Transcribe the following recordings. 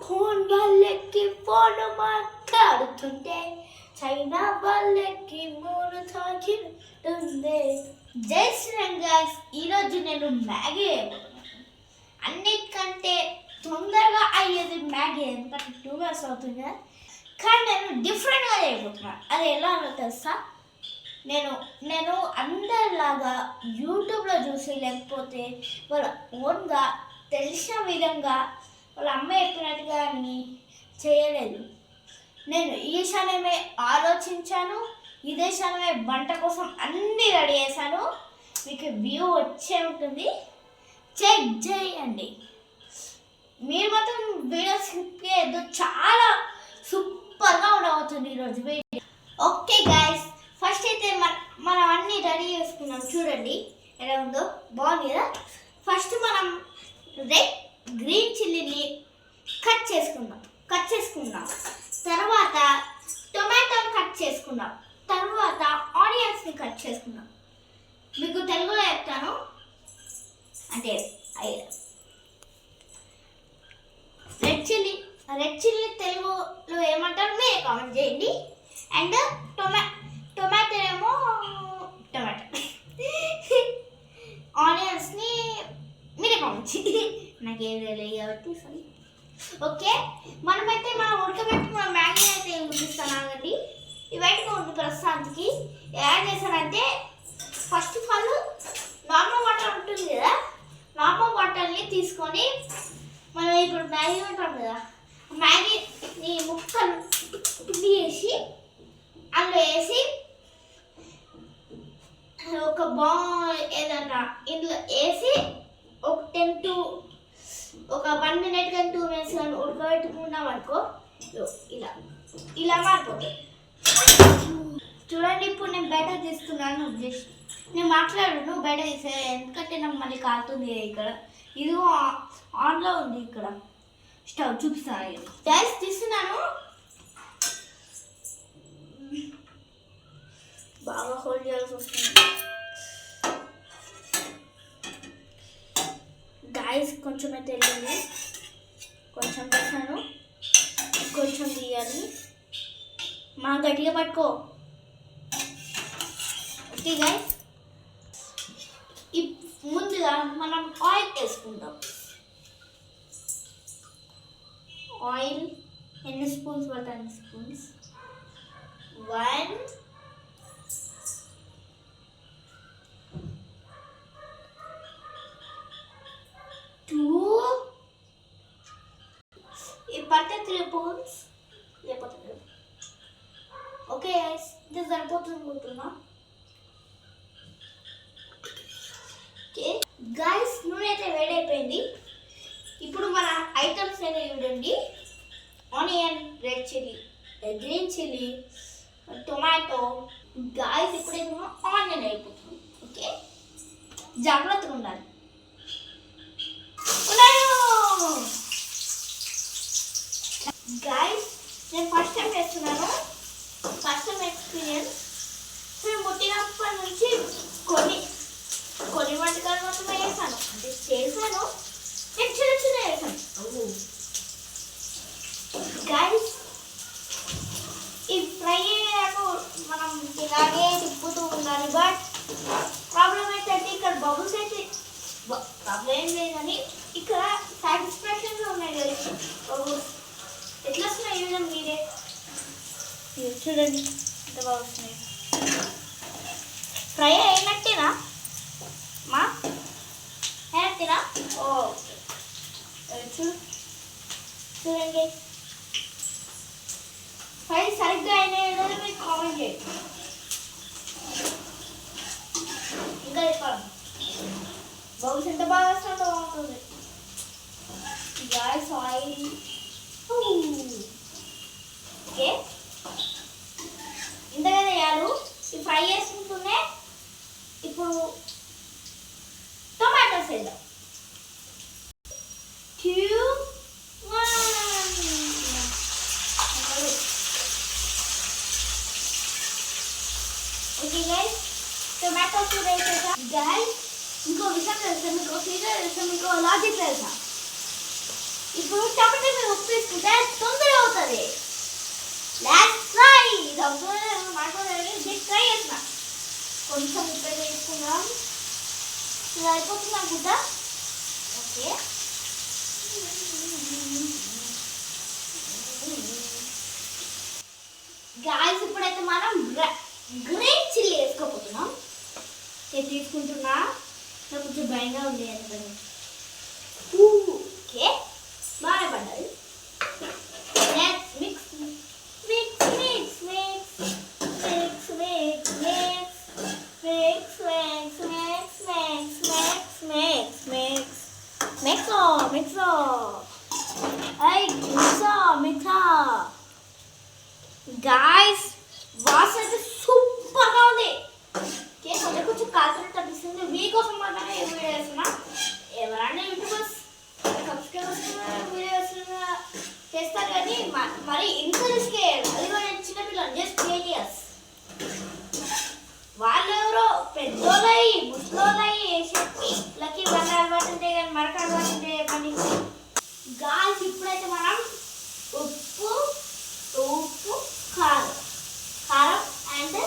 Phone వాళ్ళకి phone మాట్లాడుతుంటే China వాళ్ళకి మూడు తాకింటుందే. జై శ్రీరామ్ గైస్, ఈరోజు నేను మ్యాగీ అన్నిటికంటే తొందరగా అయ్యేది మ్యాగీ, ఎందుకంటే 2 hours అవుతుంది కదా. కానీ నేను డిఫరెంట్గా చేయబోతున్నాను. అది ఎలా తెలుసా? నేను అందరిలాగా యూట్యూబ్లో చూసి లేకపోతే వాళ్ళ ఓన్గా తెలిసిన విధంగా వాళ్ళ అమ్మ చెప్పినట్టుగా అని చేయలేదు. నేను ఈ క్షణమే ఆలోచించాను, ఇదే క్షణమే వంట కోసం అన్నీ రెడీ చేశాను. మీకు వ్యూ వచ్చే ఉంటుంది, చెక్ చేయండి. మీరు మాత్రం వీడియో స్కిప్ చేయొద్దు, చాలా సూపర్గా ఉండబోతుంది ఈరోజు వీడియో. ఓకే గైస్, ఫస్ట్ అయితే మనం అన్నీ రెడీ చేసుకున్నాం. చూడండి ఎలా ఉందో, బాగుంది కదా. ఫస్ట్ మనం గ్రీన్ చిల్లీని కట్ చేసుకుందాం. తర్వాత టొమాటోని కట్ చేసుకుందాం. తర్వాత ఆనియన్స్ని కట్ చేసుకుందాం. మీకు తెలుగులో చెప్తాను, అంటే రెడ్ చిల్లీ తెలుగులో ఏమంటారు మీరే కామెంట్ చేయండి. అండ్ టొమాటో ఏమో టొమాటో, ఆనియన్స్ని మీరే కామెంట్ చేయండి, నాకేం తెలియదు కాబట్టి సారీ. ఓకే, మనమైతే మనం ఉడకబెట్టుకున్న మ్యాగీ అయితే చూపిస్తాను అండి. ఇవైతే ఉంది ప్రస్తుతానికి. యాడ్ చేశానంటే first of all normal water ఉంటుంది కదా, నార్మల్ వాటర్ని తీసుకొని మనం ఇప్పుడు మ్యాగీ ఉంటాం కదా, మ్యాగీని ముక్కలు వేసి అందులో వేసి ఒక ఏదన్నా ఇందులో వేసి ఒక 1 minute కానీ 2 minutes కానీ ఉడకబెట్టుకున్నాం అనుకో, ఇలా మారిపోతుంది. చూడండి, ఇప్పుడు నేను బయట తీస్తున్నాను. జస్ట్ నేను మాట్లాడను, బయట తీసే, ఎందుకంటే నాకు మళ్ళీ కాలుతుంది. ఇక్కడ ఇది ఆన్లో ఉంది, ఇక్కడ స్టవ్ చూపిస్తాను. గ్యాస్ తీస్తున్నాను, బాగా హోల్డ్ చేయాల్సి వస్తుంది. గాయస్ కొంచెం అయితే వెళ్ళింది, కొంచెం వేసాను, కొంచెం తీయాలి. మా గట్టిగా పట్టుకో. ఓకే గాయస్, ముందుగా మనం ఆయిల్ వేసుకుందాం. ఆయిల్ ఎన్ని స్పూన్స్ పడతాయి? 2 స్పూన్స్. 1 2 ఈ పట్టే 3 స్పూన్స్ లేకపోతే. ఓకే గైస్, ఇది సరిపోతుంది అనుకుంటున్నా. ఓకే గైస్, నూనె అయితే వేడైపోయింది. ఇప్పుడు మన ఐటమ్స్ అయితే చూడండి: onion, red chilli, green chilli, tomato. Guys ఇప్పుడేమో ఆనియన్ అయిపోతుంది. ఓకే, జాగ్రత్తగా ఉండాలి. గైస్, నేను ఫస్ట్ టైం చేస్తున్నాను, ఫస్ట్ టైం ఎక్స్పీరియన్స్. నేను పుట్టినప్పటి నుంచి కొన్ని వంటకాలు మాత్రమే చేశాను, అంటే చేశాను, నేను చిన్న చేశాను. గైస్, ఈ ఫ్రై అయ్యాక మనం ఇలాగే తిప్పుతూ ఉండాలి. బట్ ప్రాబ్లం ఏంటంటే ఇక్కడ బబుల్స్ అయితే ప్రాబ్లం ఏం లేదని ఇక్కడ సాటిస్ఫాక్షన్గా ఉన్నాయి కదా బబుల్స్. ఎట్లా వస్తున్నాయి చూడండి మీరే, చూడండి ఎంత బాగా వస్తున్నాయి. ఫ్రై అయినట్టేనా మా? అయినట్టేనా? ఓకే, చూడండి. ఫ్రై సరిగ్గా అయినా మీరు కామెంట్ చేయండి. ఇంకా చెప్పాలి, బౌల్స్ ఎంత బాగా వస్తుందో బాగుంటుంది. Gas oil. ఓకే, ఇంతగా వేయాలి. ఈ ఫ్రై చేసుకుంటూనే ఇప్పుడు టొమాటోస్ వేద్దాం. 2 1. ఓకే గైస్, టొమాటోస్ వేసేసా. గైస్, ఇంకో విషయం తెలుసా మీకు? ఫీజర్ తెలుసా మీకు? లాజిక్ తెలుసా? ఇప్పుడు టమాటో తీసుకుంటున్నా. నాకు కొంచెం భయంగా ఉంది ఎందుకని. ఓకే బాగా పడ్డది. Next mix mix mix mix mix mix mix mix mix mix mix mix mix మిక్సో మిక్సో ఐ మిక్సో మిక్సో గాయ్స్ వాసన అయితే సూపర్గా ఉంది. కొంచెం కొంచెం కాల్చినట్టు అనిపిస్తుంది. మీకోసం మాత్రమే ఏ వీడియో చేస్తున్నా. ఎవరైనా యూట్యూబర్స్ సబ్స్క్రైబర్స్ వీడియోస్ చేస్తారు కానీ మరి ఇంత రిస్క్ అది కూడా చిన్నపిల్లలు జస్ట్ క్రియేటియర్స్. వాళ్ళు ఎవరో పెద్దోళ్ళై ముసలోళ్ళై లక్కీ వన్ అలవాటు ఉంటే కానీ మరొక అలవాటు ఉంటే పని. గాల్స్ ఇప్పుడైతే మనం ఉప్పు ఉప్పు కారం కారం అండ్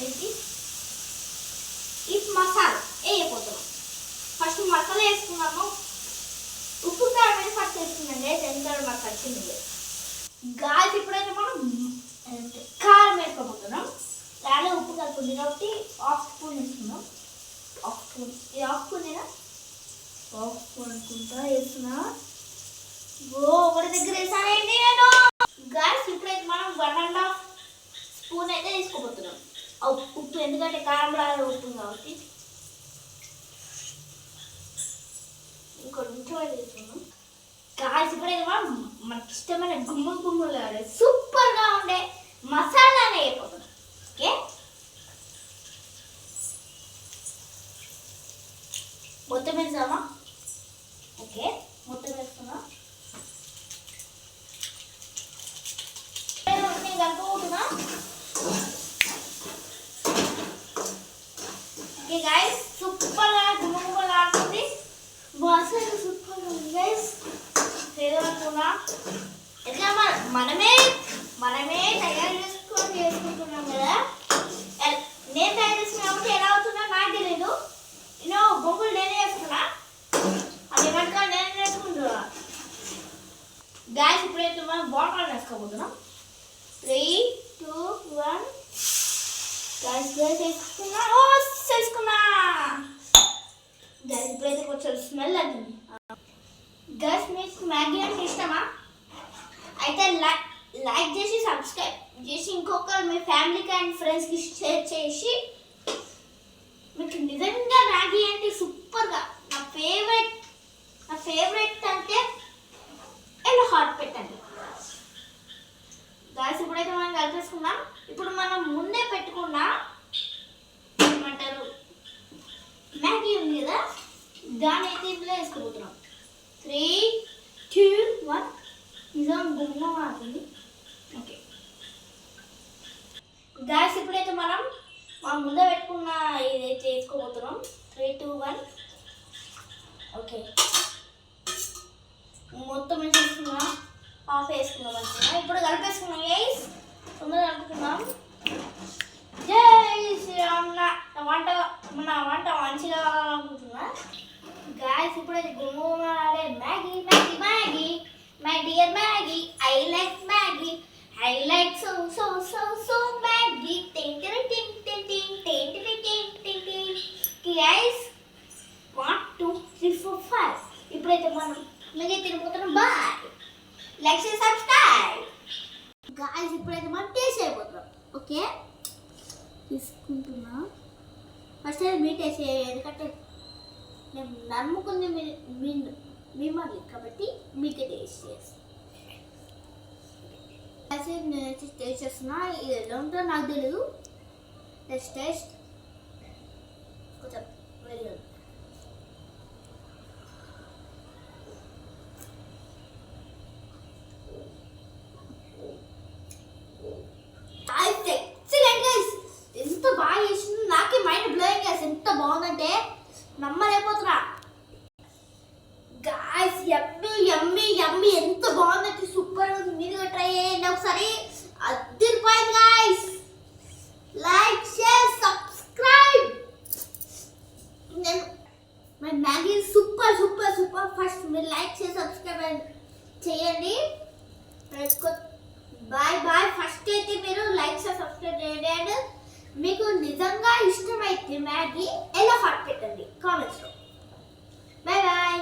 ఏంటి ఈ మసాలా వేయపోతున్నాం. ఫస్ట్ మసాలా వేసుకున్నాము. ఉప్పు కారం అయితే ఫస్ట్ వేసుకున్నాండి. ఎంత మాకు వచ్చింది. గాల్స్ ఇప్పుడైతే మనం కారం వేసుకోబోతున్నాం. దానిలో ఉప్పు కలుపుతుంది కాబట్టి హాఫ్ స్పూన్ వేసుకున్నాం. హాఫ్ స్పూన్ ఇది హాఫ్ స్పూనేనా హాఫ్ స్పూన్ అనుకుంటా వేస్తున్నా. ఒకటి దగ్గర వేసానండి నేను. గాల్స్ ఇప్పుడైతే మనం 1.5 స్పూన్ అయితే తీసుకోబోతున్నాం ఉప్పు. ఎందుకంటే కారం రాదు ఉప్పు కాబట్టి ఇంకొంచెం తీసుకున్నాం. గాల్స్ ఇప్పుడైతే మనం మనకి ఇష్టమైన గుమ్మలు గుమ్మలు సూపర్గా ఉండే మసాలానే అయిపోతున్నాం. ఓకే మొత్తం వేసామా? ఓకే మొత్తం వేసుకున్నా. కలుపుకుంటున్నా. ఓకే గైస్ సూపర్గా గుమ్మగుమ్మలు ఆడుతుంది. వాసన సూపర్గా ఉంది గైస్. ఏదనుకున్నా ఎట్లా మనమే తయారు చేసుకుంటున్నాం కదా. నేను తయారు చేసుకున్నా కాబట్టి ఎలా అవుతున్నా నాకు తెలియదు. నేను బొంగులు నేనే వేసుకున్నా. అది ఏమంటా నేనే వేసుకుంటున్నా. గ్యాస్ ఇప్పుడైతే మనం బాటిల్ వేసుకోబోతున్నాం. 3, 2, 1 గ్యాస్ వేసుకున్నా. వేసుకున్నా గ్యాస్ ఇప్పుడైతే కొంచెం స్మెల్ అవుతుంది. గ్యాస్ మీకు మ్యాగీ అంటే ఇష్టమా? అయితే లైక్ చేసి సబ్స్క్రైబ్ చేసి ఇంకొకరు మీ ఫ్యామిలీకి అండ్ ఫ్రెండ్స్కి షేర్ చేసి. మీకు నిజంగా మ్యాగీ అంటే సూపర్గా నా ఫేవరెట్ అంటే ఎలా హాట్ పెట్టండి. గాయస్ ఇప్పుడైతే మనం కలిపేసుకున్నాం. ఇప్పుడు మనం ముందే పెట్టుకున్న ఏమంటారు మ్యాగీ ఉంది కదా దాని అయితే ఇందులో వేసుకోబోతున్నాం. 3, 2, 1 నిజం గుమ్మ అవుతుంది. ఓకే గాయస్ ఇప్పుడైతే మనం ముందే పెట్టుకున్న ఇదైతే వేసుకోబోతున్నాం. 3, 2, 1 ఓకే మొత్తం వేసుకున్నాం. హాఫ్ వేసుకున్నాం అనుకున్నా. ఇప్పుడు కలిపేసుకున్నాం గైస్. తొందరగా కలుపుకున్నాం. జై శ్రీరామ్. మన వంట మంచిగా అనుకుంటున్నా. గాయస్ ఇప్పుడైతే గుమ్మలాడే Maggi Maggi Maggi my dear Maggi I like Maggi I like so so so so Maggi టింగ్ టింగ్ టింగ్ టింగ్ టింగ్ టింగ్ టింగ్ టింగ్ టింగ్. గైస్ 1 2 3 4 5 ఇప్పుడైతే మనం మిగతా తిరిగిపోతున్నాం. బాయ్ లైక్ చేసి సబ్స్క్రైబ్. గాయస్ ఇప్పుడైతే మనం టేస్ట్ అయిపోతున్నాం. ఓకే తీసుకుంటున్నా. ఫస్ట్ అయితే మీరు టేస్ట్ చేయాలి. ఎందుకంటే నేను నమ్ముకుంది మిమ్మల్ని కాబట్టి మీకే టేస్ట్ చేస్తాను. నేనైతే టేస్ట్ చేస్తున్నా. ఇది ఎలా ఉంటుందో నాకు తెలియదు. టేస్ట్ కొంచెం వెళ్ళదు. ఎంత బాగా చేసింది. నాకే మైండ్ బ్లోయింగ్ చేసి ఎంత బాగుందంటే నమ్మలేకపోతున్నా. గాయ్స్ యమ్మీ యమ్మీ యమ్మీ ఎంత బాగుందంటే సూపర్ ఉంది. మీరు ట్రై చేయండి ఒకసారి. అదిరిపోయింది గాయ్స్. Like share subscribe. నేను my Maggi super super super. First మీరు లైక్ చేసి సబ్స్క్రైబ్ చేయండి. Bye bye. ఫస్ట్ అయితే మీరు లైక్ చేసి సబ్స్క్రైబ్ చేయండి. అండ్ మీకు నిజంగా ఇష్టమైతే మ్యాగీ ఎలా హాట్ పెట్టండి కామెంట్స్లో. Bye bye.